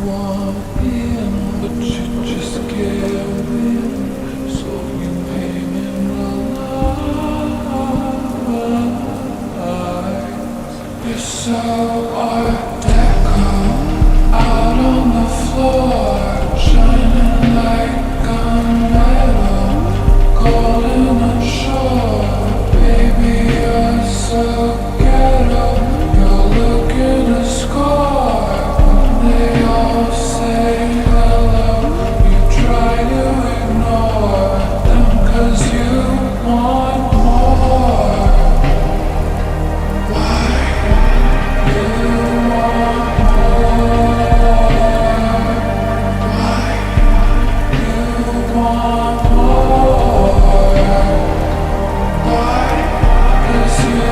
want in, but you just give in. So you hang in the light. You're so art deco, out on the floor, shining like gunmetal, golden and shore. Baby, you're so ghetto. You're looking to score. They all say hello. You try to ignore them 'cause you want more. Why you want more? Why you want more? Why? 'Cause you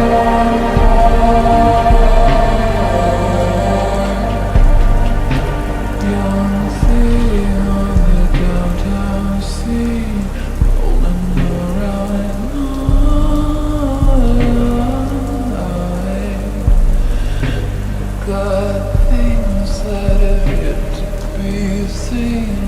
want young thing on the downtown scene, rolling around at night. Got things that have yet to be seen.